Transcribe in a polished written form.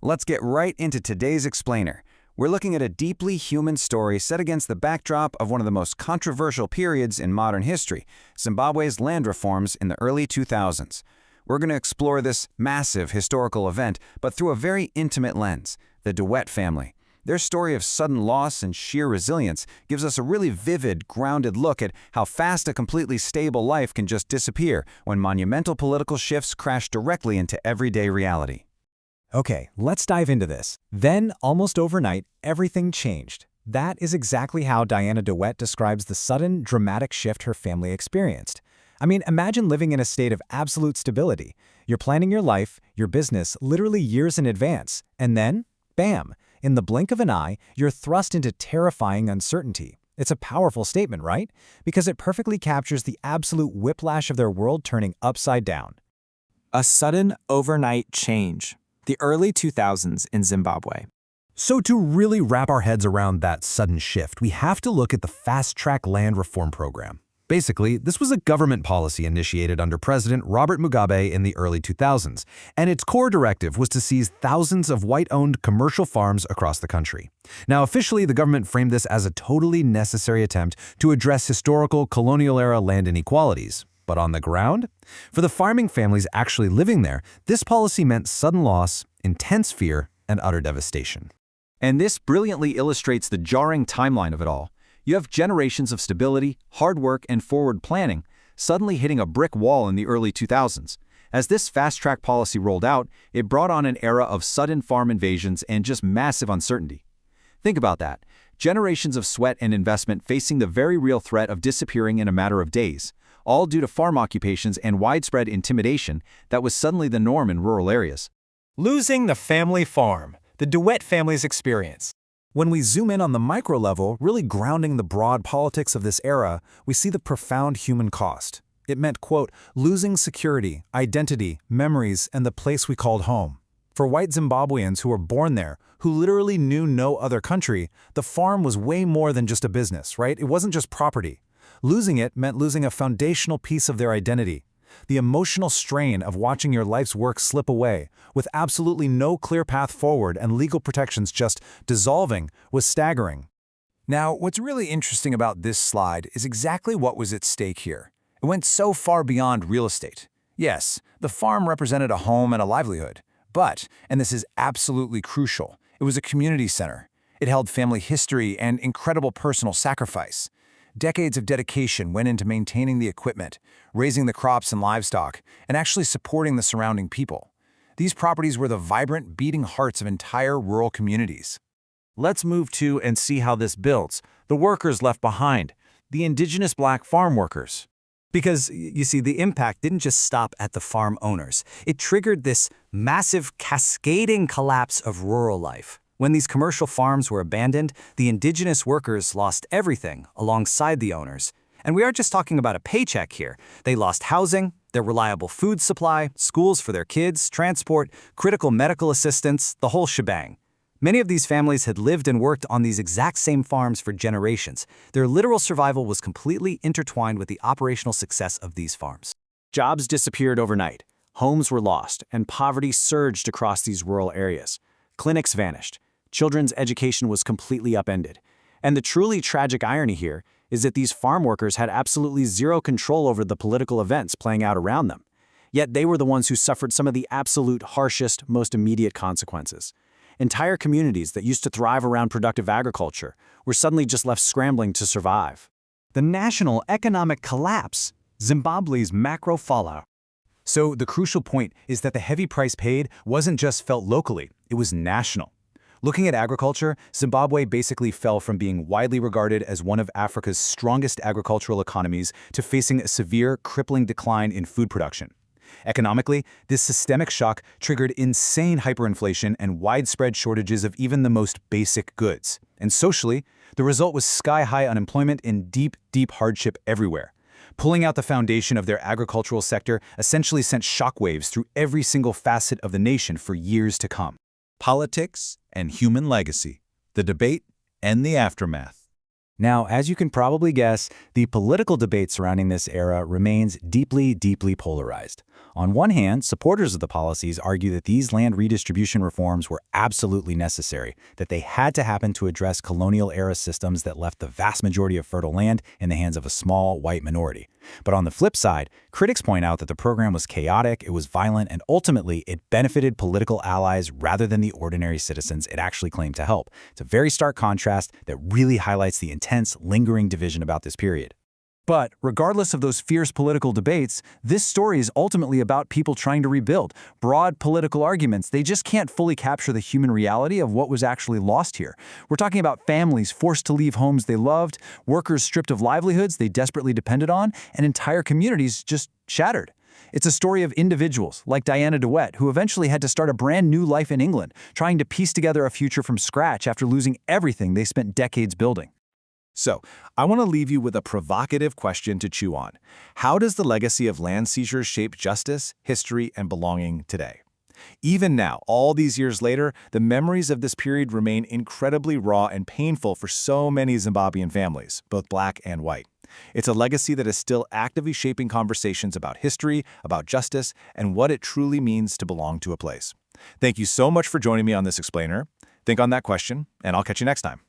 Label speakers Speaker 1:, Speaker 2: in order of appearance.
Speaker 1: Let's get right into today's explainer. We're looking at a deeply human story set against the backdrop of one of the most controversial periods in modern history, Zimbabwe's land reforms in the early 2000s. We're going to explore this massive historical event, but through a very intimate lens, the DeWitt family. Their story of sudden loss and sheer resilience gives us a really vivid, grounded look at how fast a completely stable life can just disappear when monumental political shifts crash directly into everyday reality.
Speaker 2: Okay, let's dive into this. Then, almost overnight, everything changed. That is exactly how Diana DeWitt describes the sudden, dramatic shift her family experienced. I mean, imagine living in a state of absolute stability. You're planning your life, your business, literally years in advance. And then, bam! In the blink of an eye, you're thrust into terrifying uncertainty. It's a powerful statement, right? Because it perfectly captures the absolute whiplash of their world turning upside down.
Speaker 3: A sudden, overnight change. The early 2000s in Zimbabwe.
Speaker 4: So to really wrap our heads around that sudden shift, we have to look at the fast-track land reform program. Basically, this was a government policy initiated under President Robert Mugabe in the early 2000s, and its core directive was to seize thousands of white-owned commercial farms across the country. Now, officially, the government framed this as a totally necessary attempt to address historical colonial-era land inequalities. But on the ground? For the farming families actually living there, this policy meant sudden loss, intense fear, and utter devastation.
Speaker 1: And this brilliantly illustrates the jarring timeline of it all. You have generations of stability, hard work, and forward planning suddenly hitting a brick wall in the early 2000s. As this fast-track policy rolled out, it brought on an era of sudden farm invasions and just massive uncertainty. Think about that. Generations of sweat and investment facing the very real threat of disappearing in a matter of days, all due to farm occupations and widespread intimidation that was suddenly the norm in rural areas.
Speaker 2: Losing the family farm, the DeWitt family's experience. When we zoom in on the micro level, really grounding the broad politics of this era, we see the profound human cost. It meant, quote, losing security, identity, memories, and the place we called home. For white Zimbabweans who were born there, who literally knew no other country, the farm was way more than just a business, right? It wasn't just property. Losing it meant losing a foundational piece of their identity. The emotional strain of watching your life's work slip away, with absolutely no clear path forward and legal protections just dissolving, was staggering.
Speaker 5: Now, what's really interesting about this slide is exactly what was at stake here. It went so far beyond real estate. Yes, the farm represented a home and a livelihood, but, and this is absolutely crucial, it was a community center. It held family history and incredible personal sacrifice. Decades of dedication went into maintaining the equipment, raising the crops and livestock, and actually supporting the surrounding people. These properties were the vibrant, beating hearts of entire rural communities.
Speaker 6: Let's move to and see how this builds. The workers left behind, the indigenous black farm workers.
Speaker 2: Because, you see, the impact didn't just stop at the farm owners. It triggered this massive cascading collapse of rural life. When these commercial farms were abandoned, the indigenous workers lost everything alongside the owners. And we aren't just talking about a paycheck here. They lost housing, their reliable food supply, schools for their kids, transport, critical medical assistance, the whole shebang. Many of these families had lived and worked on these exact same farms for generations. Their literal survival was completely intertwined with the operational success of these farms.
Speaker 3: Jobs disappeared overnight, homes were lost, and poverty surged across these rural areas. Clinics vanished. Children's education was completely upended. And the truly tragic irony here is that these farm workers had absolutely zero control over the political events playing out around them. Yet they were the ones who suffered some of the absolute harshest, most immediate consequences. Entire communities that used to thrive around productive agriculture were suddenly just left scrambling to survive.
Speaker 2: The national economic collapse, Zimbabwe's macro fallout. So the crucial point is that the heavy price paid wasn't just felt locally, it was national. Looking at agriculture, Zimbabwe basically fell from being widely regarded as one of Africa's strongest agricultural economies to facing a severe, crippling decline in food production. Economically, this systemic shock triggered insane hyperinflation and widespread shortages of even the most basic goods. And socially, the result was sky-high unemployment and deep, deep hardship everywhere. Pulling out the foundation of their agricultural sector essentially sent shockwaves through every single facet of the nation for years to come.
Speaker 7: Politics and human legacy, the debate and the aftermath.
Speaker 3: Now, as you can probably guess, the political debate surrounding this era remains deeply, deeply polarized. On one hand, supporters of the policies argue that these land redistribution reforms were absolutely necessary, that they had to happen to address colonial-era systems that left the vast majority of fertile land in the hands of a small, white minority. But on the flip side, critics point out that the program was chaotic, it was violent, and ultimately it benefited political allies rather than the ordinary citizens it actually claimed to help. It's a very stark contrast that really highlights the intense, lingering division about this period.
Speaker 5: But regardless of those fierce political debates, this story is ultimately about people trying to rebuild. Broad political arguments, they just can't fully capture the human reality of what was actually lost here. We're talking about families forced to leave homes they loved, workers stripped of livelihoods they desperately depended on, and entire communities just shattered. It's a story of individuals, like Diana DeWitt, who eventually had to start a brand new life in England, trying to piece together a future from scratch after losing everything they spent decades building.
Speaker 6: So, I want to leave you with a provocative question to chew on. How does the legacy of land seizures shape justice, history, and belonging today? Even now, all these years later, the memories of this period remain incredibly raw and painful for so many Zimbabwean families, both black and white. It's a legacy that is still actively shaping conversations about history, about justice, and what it truly means to belong to a place. Thank you so much for joining me on this explainer. Think on that question, and I'll catch you next time.